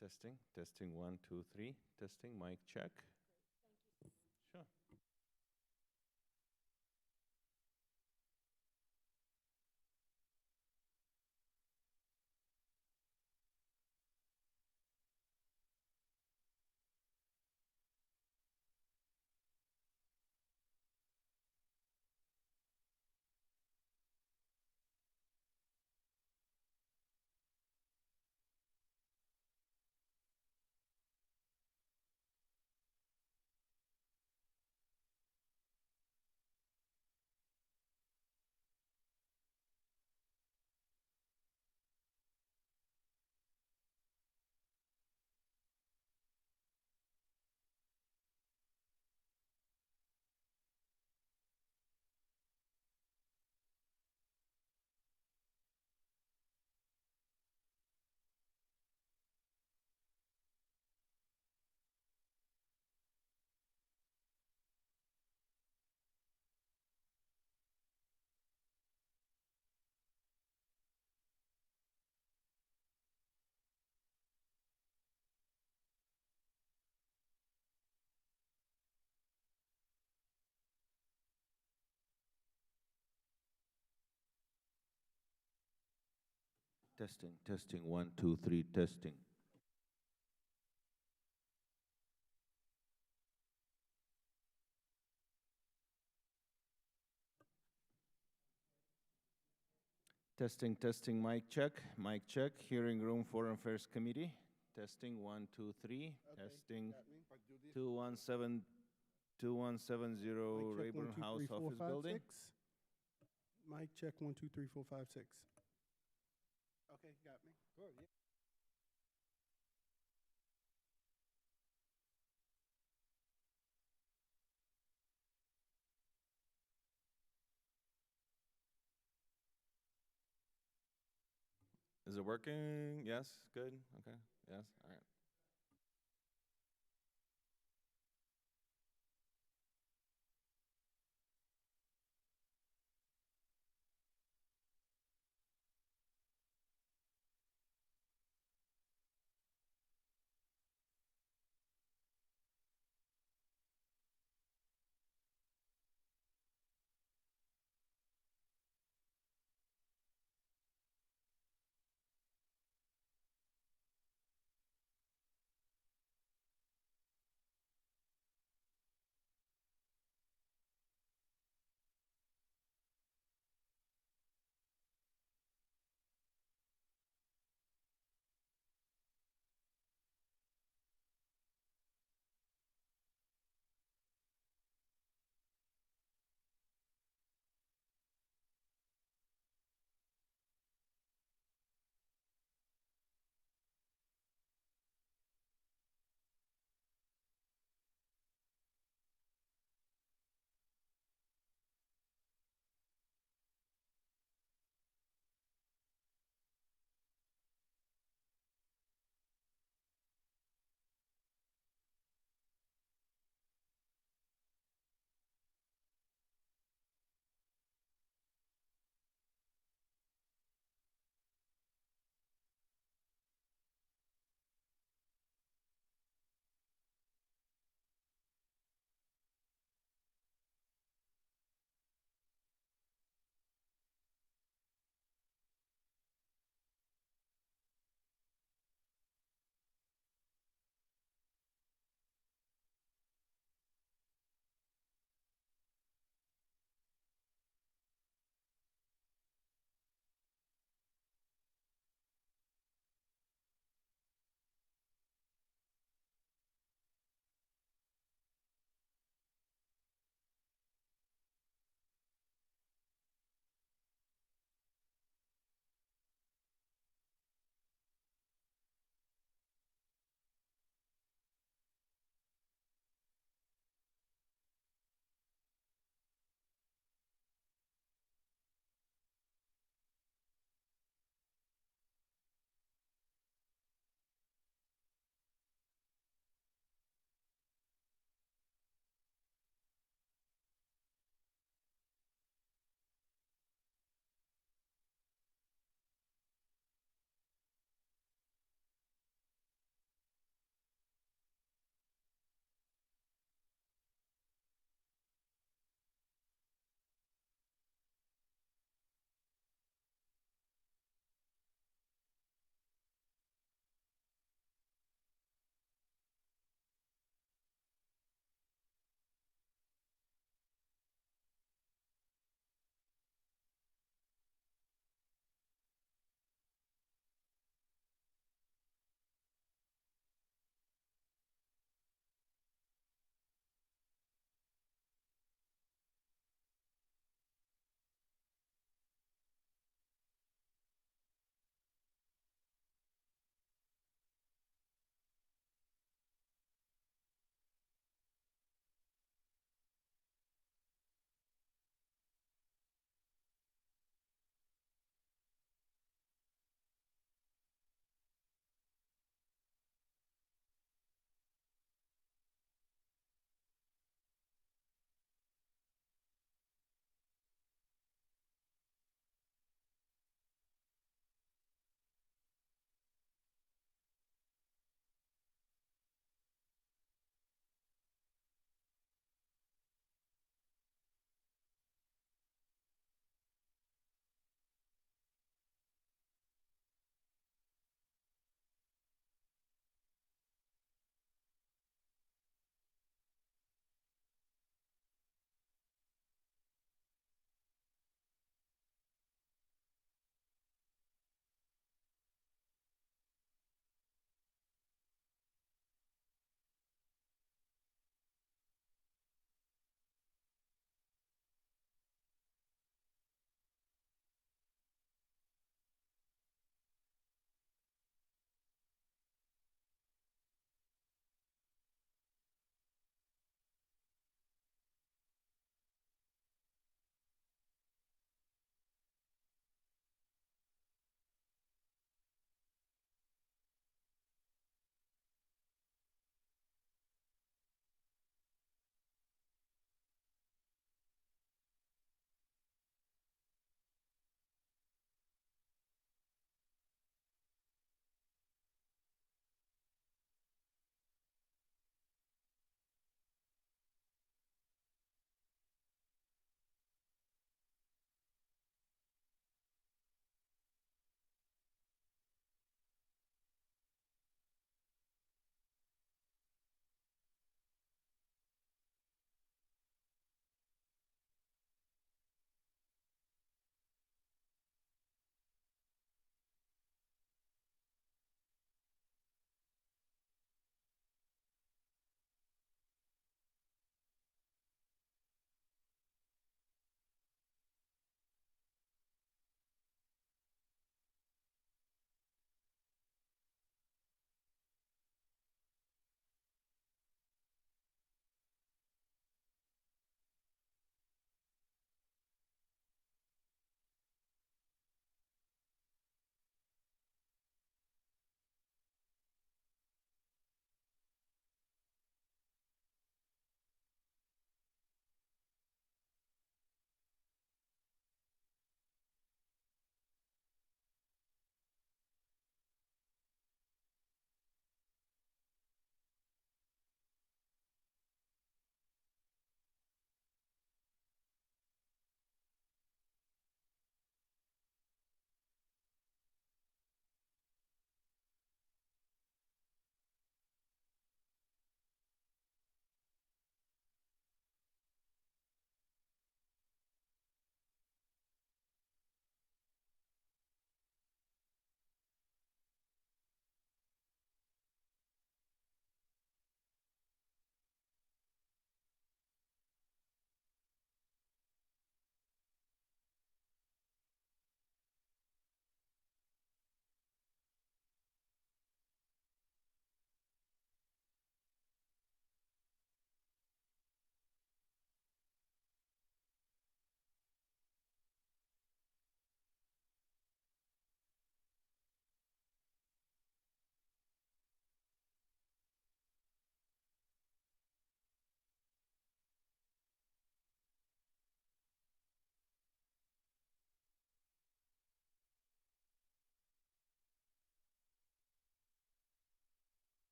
Testing, testing, 1, 2, 3. Testing, mic check. Sure. Testing, testing, 1, 2, 3, testing. Testing, testing, mic check, mic check. Hearing room, Foreign Affairs Committee. Testing, 1, 2, 3. Okay, Testing, got me. 2170 Mic check, Rayburn 1, 2, 3, House 4, Office 5, Building. 6. Mic check, 1, 2, 3, 4, 5, 6. Okay, got me. Good, yeah. Is it working? Yes, good, okay, yes, all right.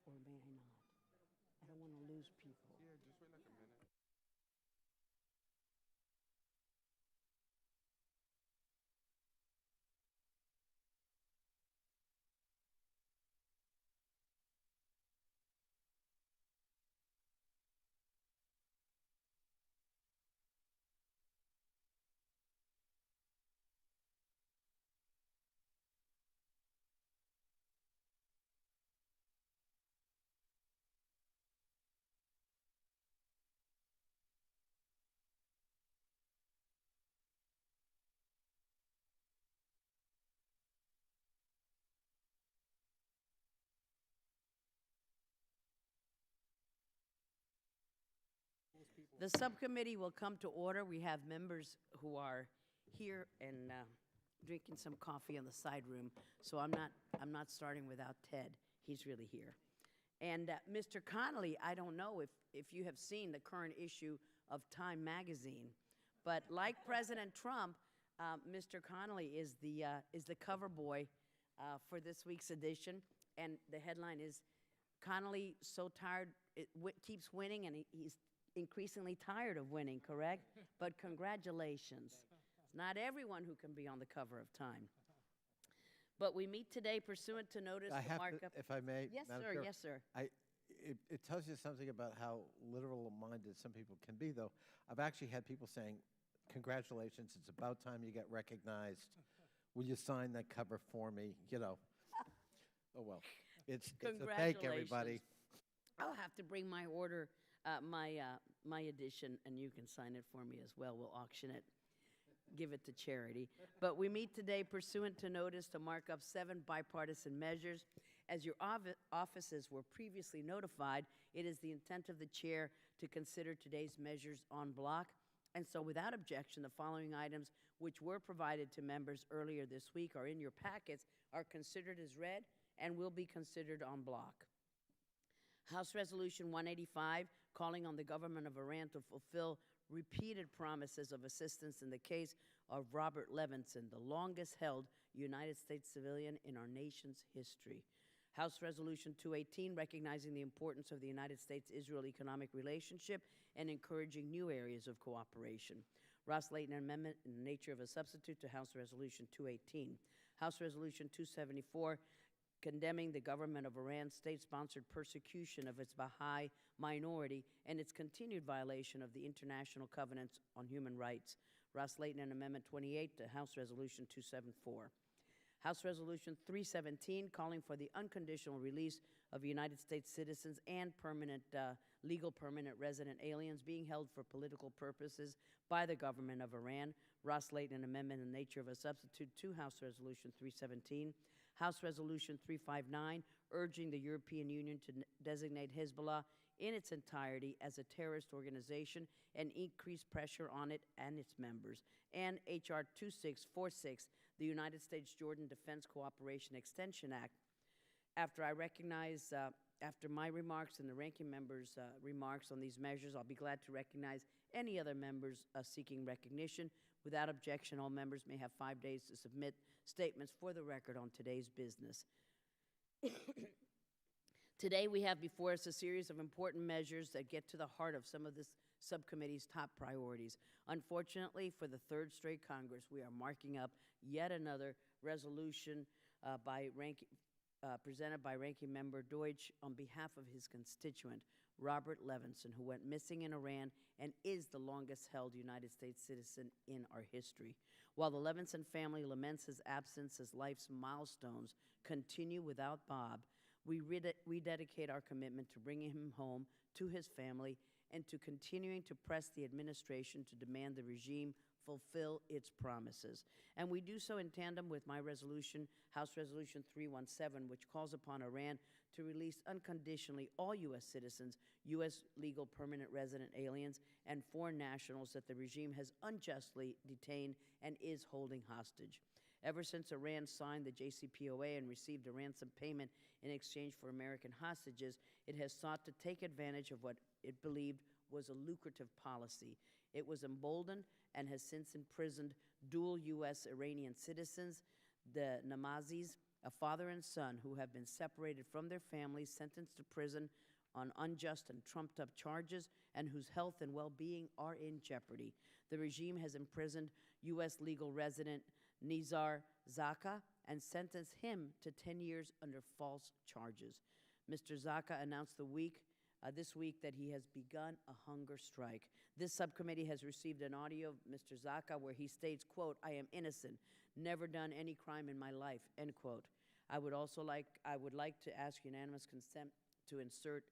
Or may I not? I don't want to lose people. Yeah, just wait like a minute. The subcommittee will come to order. We have members who are here and drinking some coffee in the side room. So I'm not starting without Ted. He's really here. And Mr. Connolly, I don't know if you have seen the current issue of Time magazine, but like President Trump, Mr. Connolly is the cover boy for this week's edition. And the headline is, Connolly so tired, keeps winning, and he's increasingly tired of winning, correct? But congratulations. It's not everyone who can be on the cover of Time. But we meet today pursuant to notice I the have markup. to, if I may, Yes, Madam sir. Chair, Yes, sir. It tells you something about how literal-minded some people can be, though. I've actually had people saying, congratulations, it's about time you get recognized. Will you sign that cover for me? You know. Oh, well. It's a thank everybody. I'll have to bring my order, my edition, and you can sign it for me as well. We'll auction it, give it to charity. But we meet today pursuant to notice to mark up 7 bipartisan measures. As your offices were previously notified, it is the intent of the chair to consider today's measures en bloc. And so without objection, the following items, which were provided to members earlier this week, are in your packets, are considered as read and will be considered en bloc. House Resolution 185, calling on the government of Iran to fulfill repeated promises of assistance in the case of Robert Levinson, the longest-held United States civilian in our nation's history. House Resolution 218, recognizing the importance of the United States-Israel economic relationship and encouraging new areas of cooperation. Ros-Lehtinen amendment in the nature of a substitute to House Resolution 218. House Resolution 274, condemning the government of Iran's state-sponsored persecution of its Baha'i minority and its continued violation of the international covenants on human rights. Ros-Lehtinen Amendment 28 to House Resolution 274. House Resolution 317, calling for the unconditional release of United States citizens and legal permanent resident aliens being held for political purposes by the government of Iran. Ros-Lehtinen Amendment in the nature of a substitute to House Resolution 317. House Resolution 359, urging the European Union to designate Hezbollah in its entirety as a terrorist organization and increase pressure on it and its members. And H.R. 2646, the United States-Jordan Defense Cooperation Extension Act. After my remarks and the ranking member's remarks on these measures, I'll be glad to recognize any other members seeking recognition. Without objection, all members may have 5 days to submit statements for the record on today's business. Today, we have before us a series of important measures that get to the heart of some of this subcommittee's top priorities. Unfortunately, for the 3rd straight Congress, we are marking up yet another resolution presented by Ranking Member Deutsch on behalf of his constituent, Robert Levinson, who went missing in Iran and is the longest-held United States citizen in our history. While the Levinson family laments his absence as life's milestones continue without Bob, we rededicate our commitment to bringing him home to his family and to continuing to press the administration to demand the regime fulfill its promises. And we do so in tandem with my resolution, House Resolution 317, which calls upon Iran to release unconditionally all U.S. citizens, U.S. legal permanent resident aliens, and foreign nationals that the regime has unjustly detained and is holding hostage. Ever since Iran signed the JCPOA and received a ransom payment in exchange for American hostages, it has sought to take advantage of what it believed was a lucrative policy. It was emboldened and has since imprisoned dual U.S. Iranian citizens, the Namazis, a father and son who have been separated from their families, sentenced to prison on unjust and trumped-up charges, and whose health and well-being are in jeopardy. The regime has imprisoned U.S. legal resident Nizar Zaka and sentenced him to 10 years under false charges. Mr. Zaka announced this week that he has begun a hunger strike. This subcommittee has received an audio of Mr. Zaka where he states, quote, "I am innocent, never done any crime in my life," end quote. I would like to ask unanimous consent to insert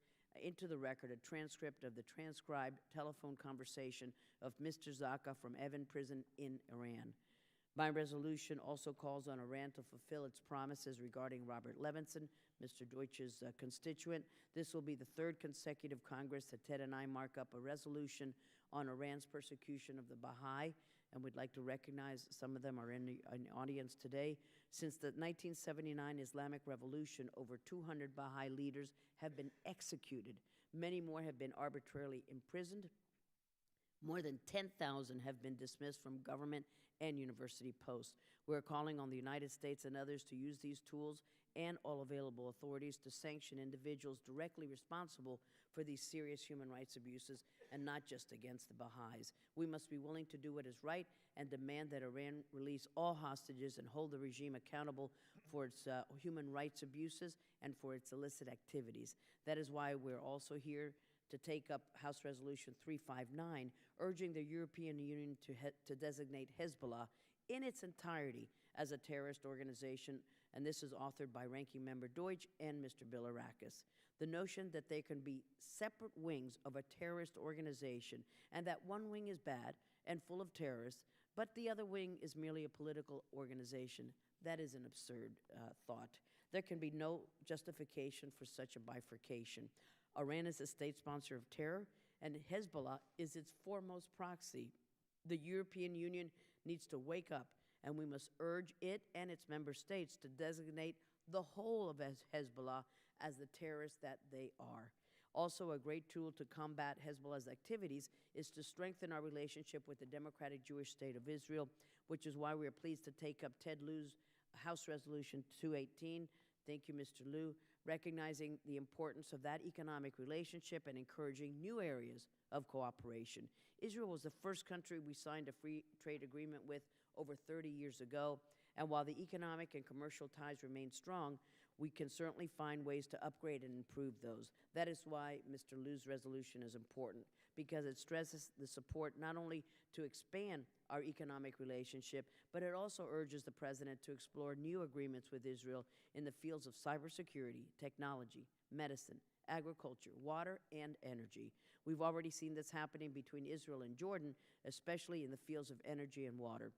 into the record a transcript of the transcribed telephone conversation of Mr. Zaka from Evin prison in Iran. My resolution also calls on Iran to fulfill its promises regarding Robert Levinson, Mr. Deutsch's constituent. This will be the third consecutive Congress that Ted and I mark up a resolution on Iran's persecution of the Baha'i, and we'd like to recognize some of them are in the audience today. Since the 1979 Islamic Revolution, over 200 Baha'i leaders have been executed. Many more have been arbitrarily imprisoned. More than 10,000 have been dismissed from government and university posts. We're calling on the United States and others to use these tools and all available authorities to sanction individuals directly responsible for these serious human rights abuses, and not just against the Baha'is. We must be willing to do what is right and demand that Iran release all hostages and hold the regime accountable for its human rights abuses and for its illicit activities. That is why we're also here to take up House Resolution 359, urging the European Union to designate Hezbollah in its entirety as a terrorist organization, and this is authored by Ranking Member Deutsch and Mr. Bilirakis. The notion that there can be separate wings of a terrorist organization and that one wing is bad and full of terrorists, but the other wing is merely a political organization, that is an absurd thought. There can be no justification for such a bifurcation. Iran is a state sponsor of terror, and Hezbollah is its foremost proxy. The European Union needs to wake up, and we must urge it and its member states to designate the whole of Hezbollah as the terrorists that they are. Also, a great tool to combat Hezbollah's activities is to strengthen our relationship with the Democratic Jewish State of Israel, which is why we are pleased to take up Ted Lieu's House Resolution 218. Thank you, Mr. Lieu, recognizing the importance of that economic relationship and encouraging new areas of cooperation. Israel was the first country we signed a free trade agreement with over 30 years ago, and while the economic and commercial ties remain strong, we can certainly find ways to upgrade and improve those. That is why Mr. Lieu's resolution is important, because it stresses the support not only to expand our economic relationship, but it also urges the President to explore new agreements with Israel in the fields of cybersecurity, technology, medicine, agriculture, water, and energy. We've already seen this happening between Israel and Jordan, especially in the fields of energy and water.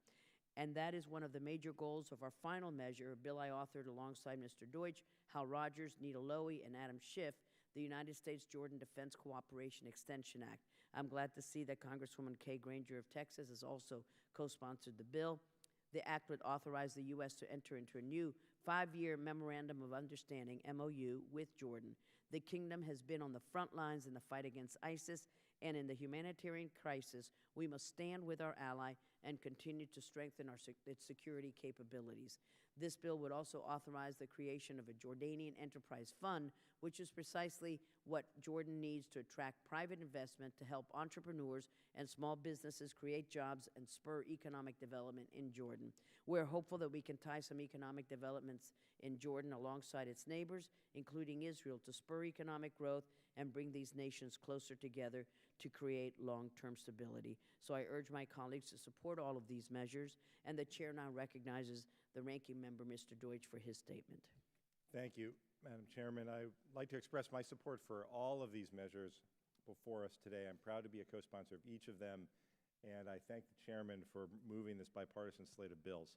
And that is one of the major goals of our final measure, a bill I authored alongside Mr. Deutsch, Hal Rogers, Nita Lowey, and Adam Schiff, the United States-Jordan Defense Cooperation Extension Act. I'm glad to see that Congresswoman Kay Granger of Texas has also co-sponsored the bill. The act would authorize the U.S. to enter into a new 5-year Memorandum of Understanding, MOU, with Jordan. The kingdom has been on the front lines in the fight against ISIS, and in the humanitarian crisis, we must stand with our ally and continue to strengthen its security capabilities. This bill would also authorize the creation of a Jordanian Enterprise Fund, which is precisely what Jordan needs to attract private investment to help entrepreneurs and small businesses create jobs and spur economic development in Jordan. We're hopeful that we can tie some economic developments in Jordan alongside its neighbors, including Israel, to spur economic growth and bring these nations closer together to create long-term stability. So I urge my colleagues to support all of these measures, and the chair now recognizes the ranking member, Mr. Deutsch, for his statement. Thank you, Madam Chairman. I'd like to express my support for all of these measures before us today. I'm proud to be a co-sponsor of each of them, and I thank the chairman for moving this bipartisan slate of bills.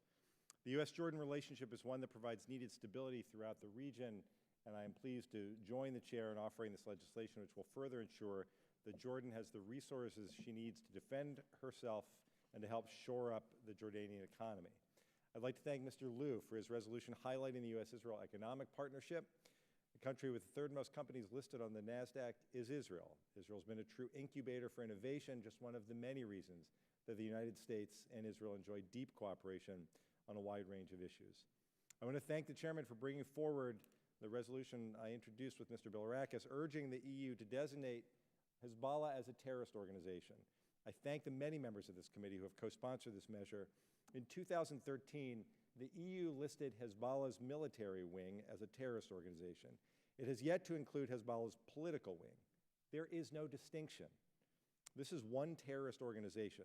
The U.S.-Jordan relationship is one that provides needed stability throughout the region, and I am pleased to join the chair in offering this legislation, which will further ensure that Jordan has the resources she needs to defend herself and to help shore up the Jordanian economy. I'd like to thank Mr. Lieu for his resolution highlighting the U.S.-Israel economic partnership. The country with the third most companies listed on the NASDAQ is Israel. Israel's been a true incubator for innovation, just one of the many reasons that the United States and Israel enjoy deep cooperation on a wide range of issues. I want to thank the chairman for bringing forward the resolution I introduced with Mr. Bilirakis, urging the EU to designate Hezbollah as a terrorist organization. I thank the many members of this committee who have co-sponsored this measure. In 2013, the EU listed Hezbollah's military wing as a terrorist organization. It has yet to include Hezbollah's political wing. There is no distinction. This is one terrorist organization,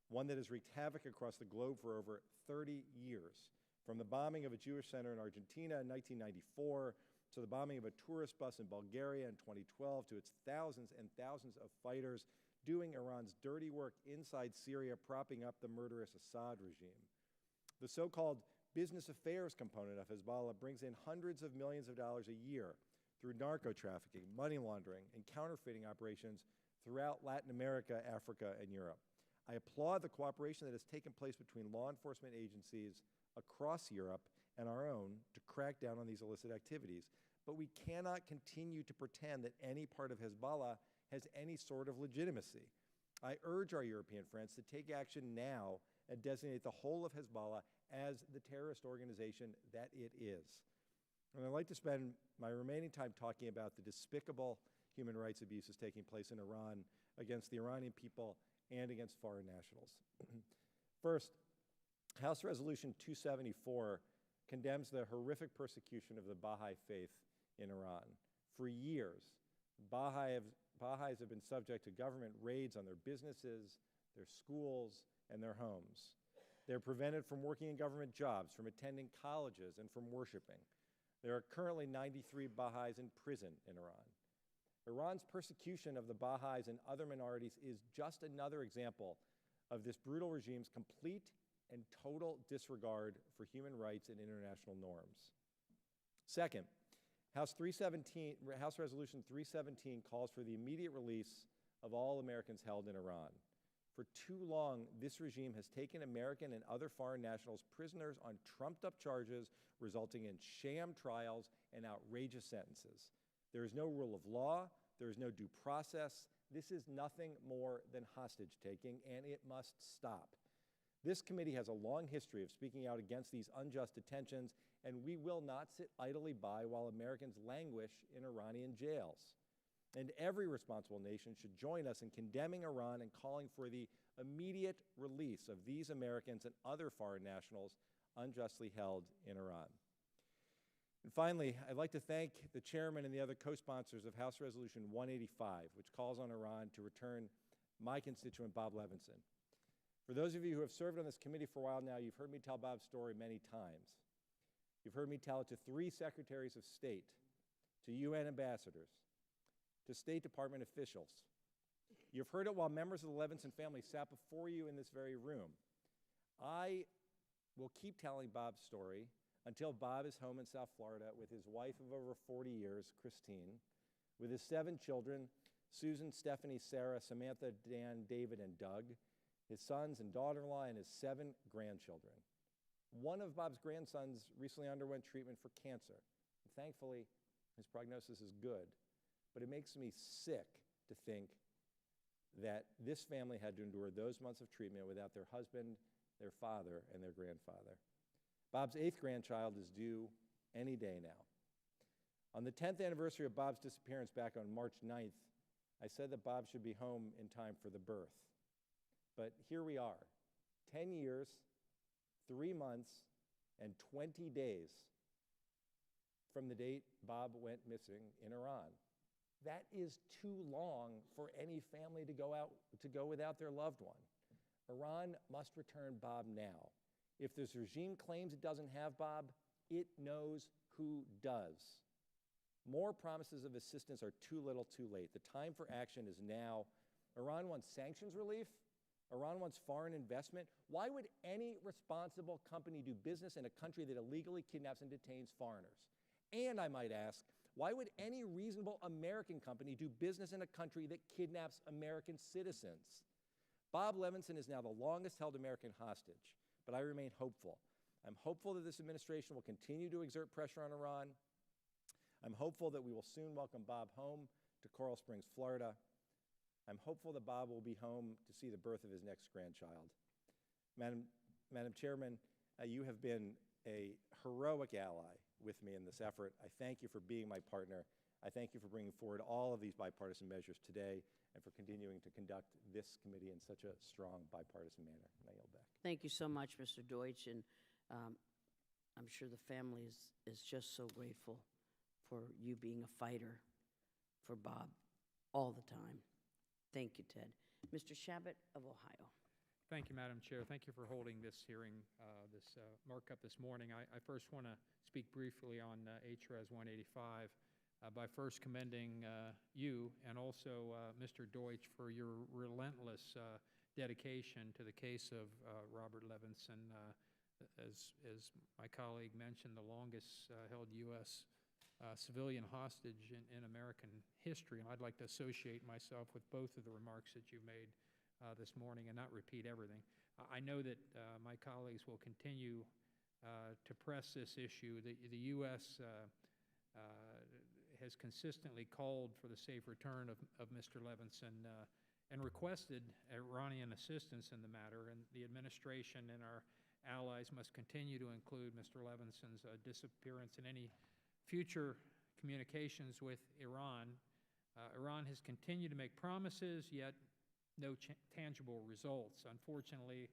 one that has wreaked havoc across the globe for over 30 years. From the bombing of a Jewish center in Argentina in 1994, to the bombing of a tourist bus in Bulgaria in 2012, to its thousands and thousands of fighters doing Iran's dirty work inside Syria, propping up the murderous Assad regime. The so-called business affairs component of Hezbollah brings in hundreds of millions of dollars a year through narco-trafficking, money laundering, and counterfeiting operations throughout Latin America, Africa, and Europe. I applaud the cooperation that has taken place between law enforcement agencies across Europe and our own to crack down on these illicit activities. But we cannot continue to pretend that any part of Hezbollah has any sort of legitimacy. I urge our European friends to take action now and designate the whole of Hezbollah as the terrorist organization that it is. And I'd like to spend my remaining time talking about the despicable human rights abuses taking place in Iran against the Iranian people and against foreign nationals. First, House Resolution 274 condemns the horrific persecution of the Baha'i faith in Iran. For years, Baha'is have been subject to government raids on their businesses, their schools, and their homes. They're prevented from working in government jobs, from attending colleges, and from worshiping. There are currently 93 Baha'is in prison in Iran. Iran's persecution of the Baha'is and other minorities is just another example of this brutal regime's complete and total disregard for human rights and international norms. Second, House Resolution 317 calls for the immediate release of all Americans held in Iran. For too long, this regime has taken American and other foreign nationals prisoners on trumped-up charges, resulting in sham trials and outrageous sentences. There is no rule of law. There is no due process. This is nothing more than hostage-taking, and it must stop. This committee has a long history of speaking out against these unjust detentions, and we will not sit idly by while Americans languish in Iranian jails. And every responsible nation should join us in condemning Iran and calling for the immediate release of these Americans and other foreign nationals unjustly held in Iran. And finally, I'd like to thank the chairman and the other co-sponsors of House Resolution 185, which calls on Iran to return my constituent, Bob Levinson. For those of you who have served on this committee for a while now, you've heard me tell Bob's story many times. You've heard me tell it to 3 secretaries of state, to UN ambassadors, to State Department officials. You've heard it while members of the Levinson family sat before you in this very room. I will keep telling Bob's story until Bob is home in South Florida with his wife of over 40 years, Christine, with his 7 children, Susan, Stephanie, Sarah, Samantha, Dan, David, and Doug, his sons and daughter-in-law, and his 7 grandchildren. One of Bob's grandsons recently underwent treatment for cancer. And thankfully, his prognosis is good. But it makes me sick to think that this family had to endure those months of treatment without their husband, their father, and their grandfather. Bob's 8th grandchild is due any day now. On the 10th anniversary of Bob's disappearance back on March 9th, I said that Bob should be home in time for the birth. But here we are, 10 years, 3 months, and 20 days from the date Bob went missing in Iran. That is too long for any family to go without their loved one. Iran must return Bob now. If this regime claims it doesn't have Bob, it knows who does. More promises of assistance are too little, too late. The time for action is now. Iran wants sanctions relief. Iran wants foreign investment. Why would any responsible company do business in a country that illegally kidnaps and detains foreigners? And I might ask, why would any reasonable American company do business in a country that kidnaps American citizens? Bob Levinson is now the longest-held American hostage, but I remain hopeful. I'm hopeful that this administration will continue to exert pressure on Iran. I'm hopeful that we will soon welcome Bob home to Coral Springs, Florida. I'm hopeful that Bob will be home to see the birth of his next grandchild. Madam Chairman, you have been a heroic ally with me in this effort. I thank you for being my partner. I thank you for bringing forward all of these bipartisan measures today and for continuing to conduct this committee in such a strong bipartisan manner. And I yield back. Thank you so much, Mr. Deutsch, and I'm sure the family is just so grateful for you being a fighter for Bob all the time. Thank you, Ted. Mr. Shabbat of Ohio. Thank you, Madam Chair. Thank you for holding this hearing, this markup this morning. I first want to speak briefly on HRES 185 by first commending you and also Mr. Deutsch for your relentless dedication to the case of Robert Levinson. As my colleague mentioned, the longest held U.S. Civilian hostage in American history. And I'd like to associate myself with both of the remarks that you made this morning and not repeat everything. I know that my colleagues will continue to press this issue. The U.S. Has consistently called for the safe return of Mr. Levinson and requested Iranian assistance in the matter. And the administration and our allies must continue to include Mr. Levinson's disappearance in any future communications with Iran. Iran has continued to make promises, yet no tangible results. Unfortunately,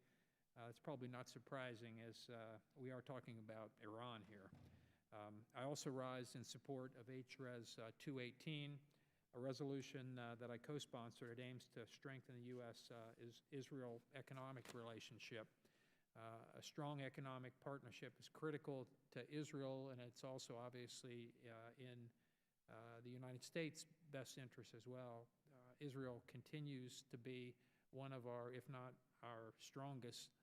it's probably not surprising as we are talking about Iran here. I also rise in support of HRES 218, a resolution that I co-sponsored. It aims to strengthen the U.S.-Israel economic relationship. A strong economic partnership is critical to Israel, and it's also obviously in the United States' best interest as well. Israel continues to be one of our, if not our strongest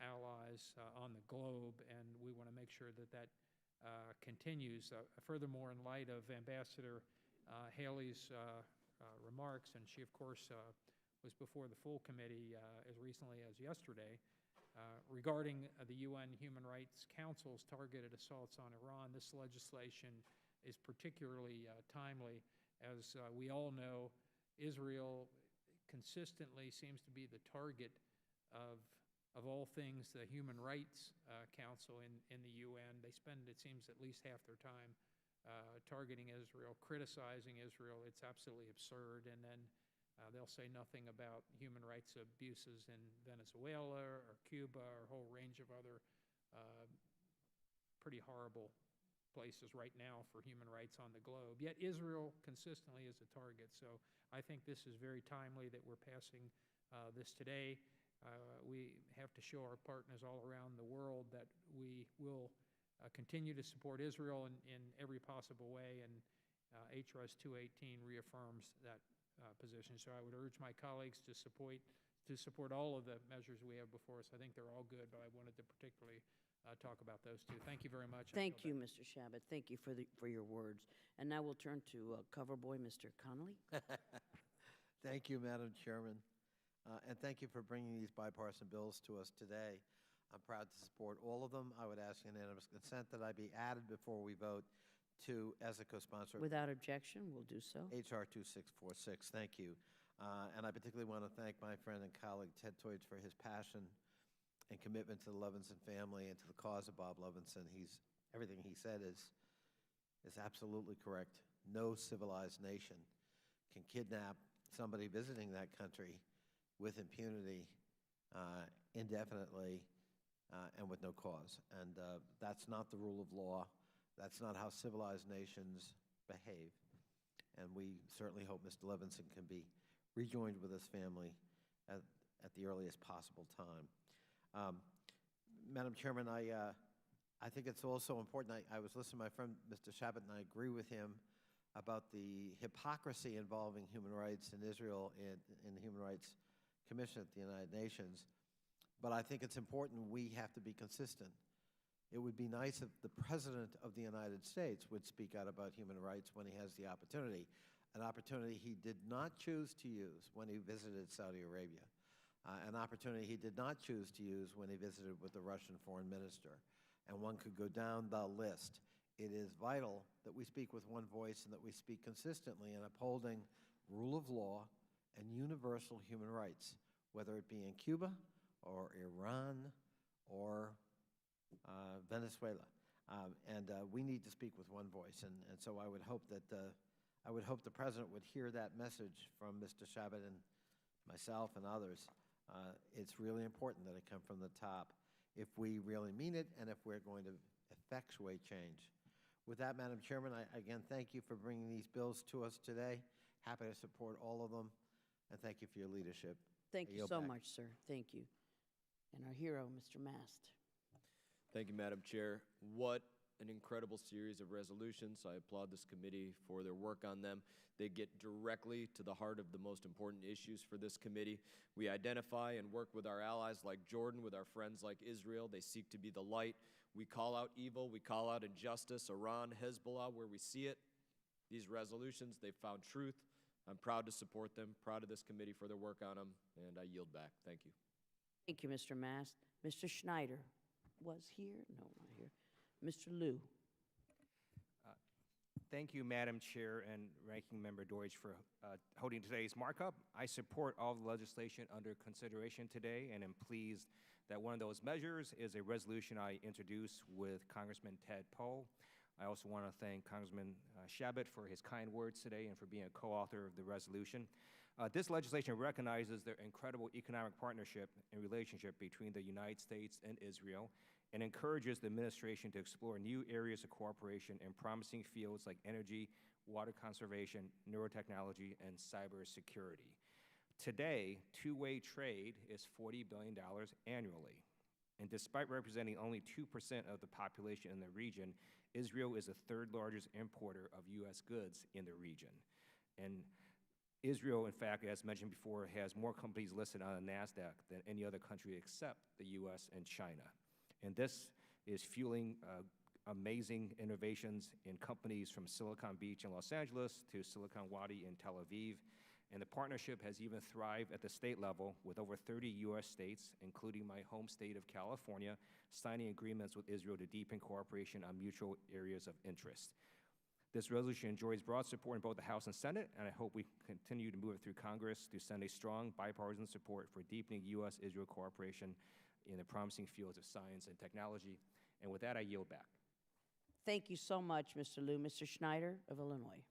allies on the globe, and we want to make sure that that continues. Furthermore, in light of Ambassador Haley's remarks, and she, of course, was before the full committee as recently as yesterday, regarding the UN Human Rights Council's targeted assaults on Iran, this legislation is particularly timely. As we all know, Israel consistently seems to be the target of all things the Human Rights Council in the UN. They spend, it seems, at least half their time targeting Israel, criticizing Israel. It's absolutely absurd. And then they'll say nothing about human rights abuses in Venezuela or Cuba or a whole range of other pretty horrible places right now for human rights on the globe. Yet Israel consistently is a target. So I think this is very timely that we're passing this today. We have to show our partners all around the world that we will continue to support Israel in every possible way, and HRES 218 reaffirms that position. So I would urge my colleagues to support all of the measures we have before us. I think they're all good, but I wanted to particularly talk about those two. Thank you very much. Thank you, Mr. Shabbat. Thank you for your words. And now we'll turn to cover boy, Mr. Connolly. Thank you, Madam Chairman. And thank you for bringing these bipartisan bills to us today. I'm proud to support all of them. I would ask unanimous consent that I be added before we vote to as a co-sponsor. Without objection, we'll do so. HR 2646. Thank you. And I particularly want to thank my friend and colleague Ted Deutsch for his passion and commitment to the Levinson family and to the cause of Bob Levinson. Everything he said is absolutely correct. No civilized nation can kidnap somebody visiting that country with impunity indefinitely and with no cause. And that's not the rule of law. That's not how civilized nations behave. And we certainly hope Mr. Levinson can be rejoined with his family at the earliest possible time. Madam Chairman, I think it's also important. I was listening to my friend Mr. Shabbat, and I agree with him about the hypocrisy involving human rights in Israel in the Human Rights Commission at the United Nations. But I think it's important we have to be consistent. It would be nice if the President of the United States would speak out about human rights when he has the opportunity, an opportunity he did not choose to use when he visited Saudi Arabia, an opportunity he did not choose to use when he visited with the Russian foreign minister. And one could go down the list. It is vital that we speak with one voice and that we speak consistently in upholding rule of law and universal human rights, whether it be in Cuba or Iran or Venezuela. We need to speak with one voice, and so I would hope that the President would hear that message from Mr. Shabbat and myself and others. It's really important that it come from the top if we really mean it and if we're going to effectuate change. With that, Madam Chairman, I again thank you for bringing these bills to us today. Happy to support all of them, and thank you for your leadership. Thank I you yield so back. much, sir. Thank you. And our hero, Mr. Mast. Thank you, Madam Chair. What an incredible series of resolutions. I applaud this committee for their work on them. They get directly to the heart of the most important issues for this committee. We identify and work with our allies like Jordan, with our friends like Israel. They seek to be the light. We call out evil. We call out injustice, Iran, Hezbollah, where we see it. These resolutions, they've found truth. I'm proud to support them, proud of this committee for their work on them, and I yield back. Thank you. Thank you, Mr. Mast. Mr. Schneider was here? No, not here. Mr. Liu. Thank you, Madam Chair and Ranking Member Deutsch, for holding today's markup. I support all the legislation under consideration today, and am pleased that one of those measures is a resolution I introduced with Congressman Ted Poe. I also want to thank Congressman Shabbat for his kind words today and for being a co-author of the resolution. This legislation recognizes the incredible economic partnership and relationship between the United States and Israel, and encourages the administration to explore new areas of cooperation in promising fields like energy, water conservation, neurotechnology, and cybersecurity. Today, two-way trade is $40 billion annually. And despite representing only 2% of the population in the region, Israel is the third largest importer of U.S. goods in the region. And Israel, in fact, as mentioned before, has more companies listed on the NASDAQ than any other country except the U.S. and China. And this is fueling amazing innovations in companies from Silicon Beach in Los Angeles to Silicon Wadi in Tel Aviv. And the partnership has even thrived at the state level, with over 30 U.S. states, including my home state of California, signing agreements with Israel to deepen cooperation on mutual areas of interest. This resolution enjoys broad support in both the House and Senate, and I hope we continue to move it through Congress to send a strong bipartisan support for deepening U.S.-Israel cooperation in the promising fields of science and technology. And with that, I yield back. Thank you so much, Mr. Liu. Mr. Schneider of Illinois.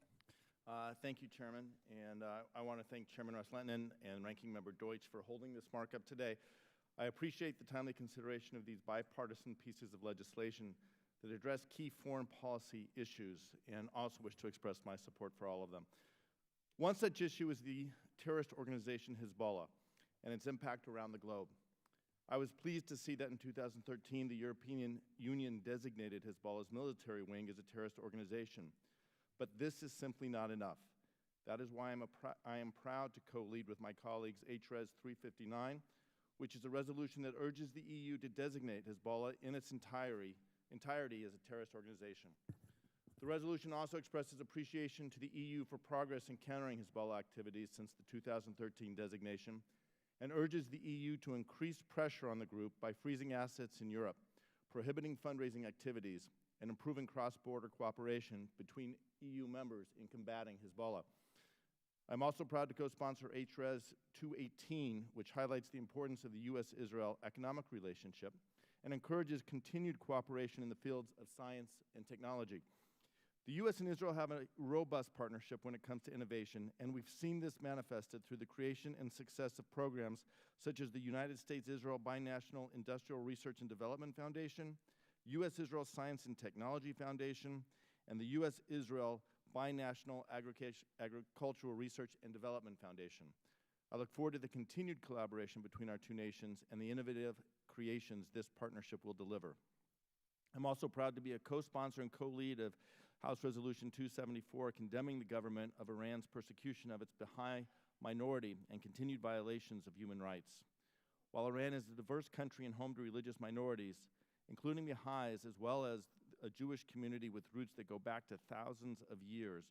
Thank you, Chairman, and I want to thank Chairman Ros-Lehtinen and Ranking Member Deutsch for holding this markup today. I appreciate the timely consideration of these bipartisan pieces of legislation that address key foreign policy issues, and also wish to express my support for all of them. One such issue is the terrorist organization Hezbollah and its impact around the globe. I was pleased to see that in 2013, the European Union designated Hezbollah's military wing as a terrorist organization. But this is simply not enough. That is why I am proud to co-lead with my colleagues HRES 359, which is a resolution that urges the EU to designate Hezbollah in its entirety as a terrorist organization. The resolution also expresses appreciation to the EU for progress in countering Hezbollah activities since the 2013 designation, and urges the EU to increase pressure on the group by freezing assets in Europe, prohibiting fundraising activities, and improving cross-border cooperation between EU members in combating Hezbollah. I'm also proud to co-sponsor HRES 218, which highlights the importance of the U.S.-Israel economic relationship and encourages continued cooperation in the fields of science and technology. The U.S. and Israel have a robust partnership when it comes to innovation, and we've seen this manifested through the creation and success of programs such as the United States-Israel Binational Industrial Research and Development Foundation, U.S.-Israel Science and Technology Foundation, and the U.S.-Israel Binational Agricultural Research and Development Foundation. I look forward to the continued collaboration between our two nations and the innovative creations this partnership will deliver. I'm also proud to be a co-sponsor and co-lead of House Resolution 274, condemning the government of Iran's persecution of its Baha'i minority and continued violations of human rights. While Iran is a diverse country and home to religious minorities, including Baha'is, as well as a Jewish community with roots that go back to thousands of years,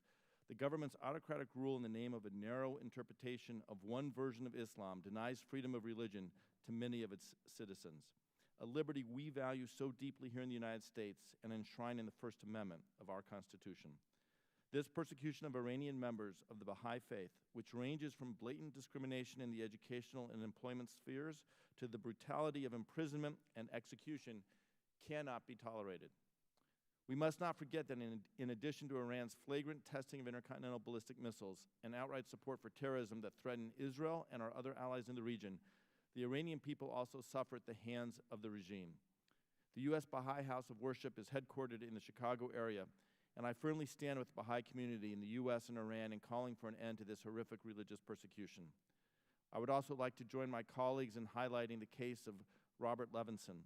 the government's autocratic rule in the name of a narrow interpretation of one version of Islam denies freedom of religion to many of its citizens, a liberty we value so deeply here in the United States and enshrined in the First Amendment of our Constitution. This persecution of Iranian members of the Baha'i faith, which ranges from blatant discrimination in the educational and employment spheres to the brutality of imprisonment and execution, cannot be tolerated. We must not forget that in addition to Iran's flagrant testing of intercontinental ballistic missiles and outright support for terrorism that threaten Israel and our other allies in the region, the Iranian people also suffer at the hands of the regime. The U.S. Baha'i House of Worship is headquartered in the Chicago area, and I firmly stand with the Baha'i community in the U.S. and Iran in calling for an end to this horrific religious persecution. I would also like to join my colleagues in highlighting the case of Robert Levinson,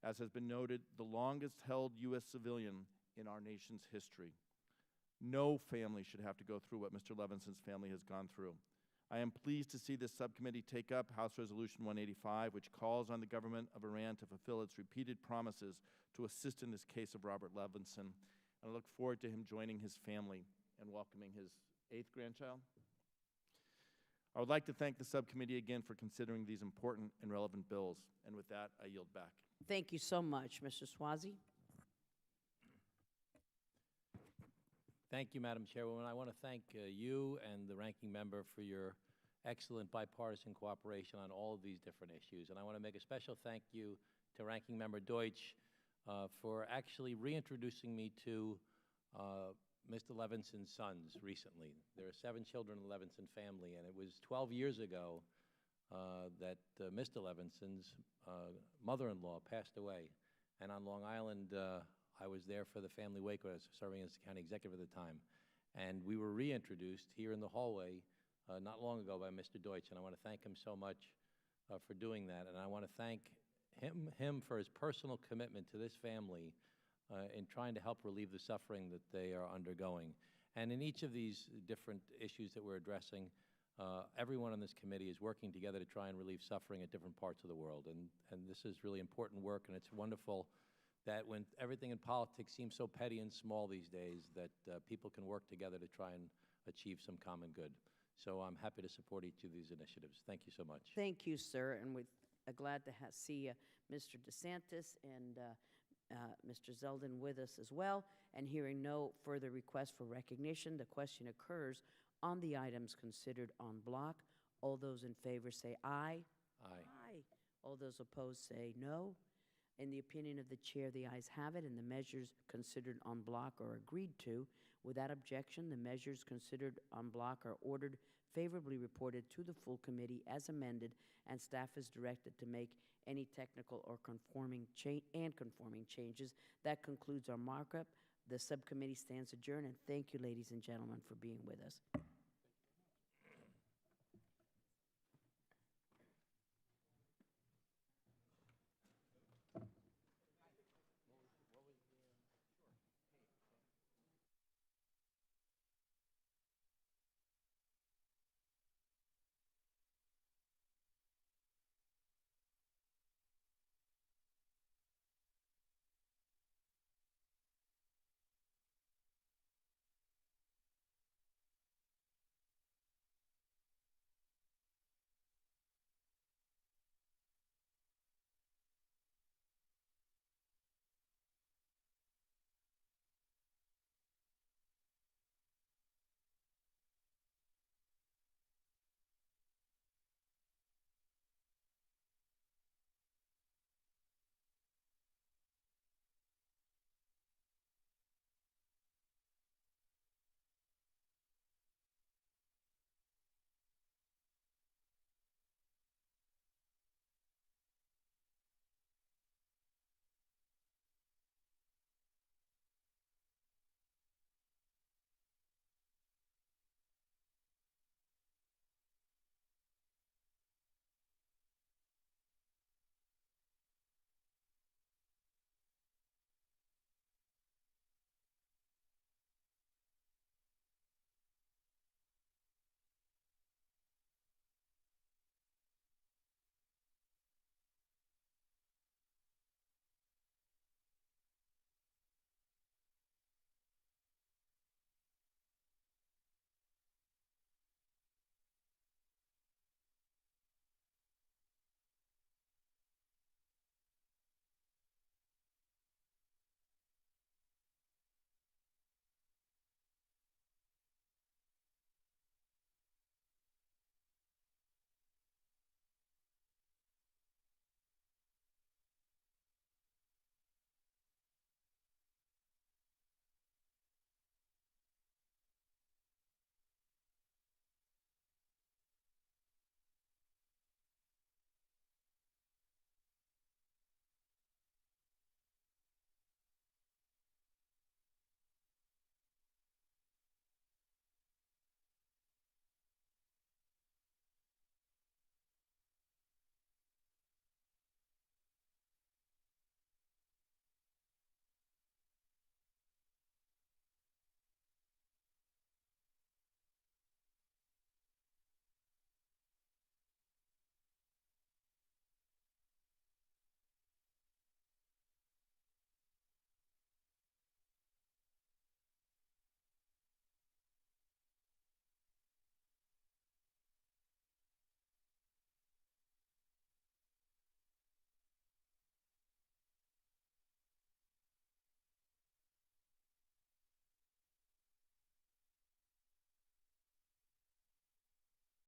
as has been noted, the longest-held U.S. civilian in our nation's history. No family should have to go through what Mr. Levinson's family has gone through. I am pleased to see this subcommittee take up House Resolution 185, which calls on the government of Iran to fulfill its repeated promises to assist in this case of Robert Levinson. And I look forward to him joining his family and welcoming his 8th grandchild. I would like to thank the subcommittee again for considering these important and relevant bills. And with that, I yield back. Thank you so much, Mr. Swazi. Thank you, Madam Chairwoman. I want to thank you and the ranking member for your excellent bipartisan cooperation on all of these different issues. And I want to make a special thank you to Ranking Member Deutsch for actually reintroducing me to Mr. Levinson's sons recently. There are 7 children in the Levinson family, and it was 12 years ago that Mr. Levinson's mother-in-law passed away. And on Long Island, I was there for the family wake. I was serving as county executive at the time. And we were reintroduced here in the hallway not long ago by Mr. Deutsch, and I want to thank him so much for doing that. And I want to thank him for his personal commitment to this family in trying to help relieve the suffering that they are undergoing. And in each of these different issues that we're addressing, everyone on this committee is working together to try and relieve suffering at different parts of the world. And this is really important work, and it's wonderful that when everything in politics seems so petty and small these days, that people can work together to try and achieve some common good. So I'm happy to support each of these initiatives. Thank you so much. Thank you, sir, and we're glad to see Mr. DeSantis and Mr. Zeldin with us as well. And hearing no further requests for recognition, the question occurs on the items considered en bloc. All those in favor say aye. Aye. Aye. All those opposed say no. In the opinion of the chair, the ayes have it, and the measures considered en bloc are agreed to. Without objection, the measures considered en bloc are ordered favorably reported to the full committee as amended, and staff is directed to make any technical or conforming changes. That concludes our markup. The subcommittee stands adjourned, and thank you, ladies and gentlemen, for being with us.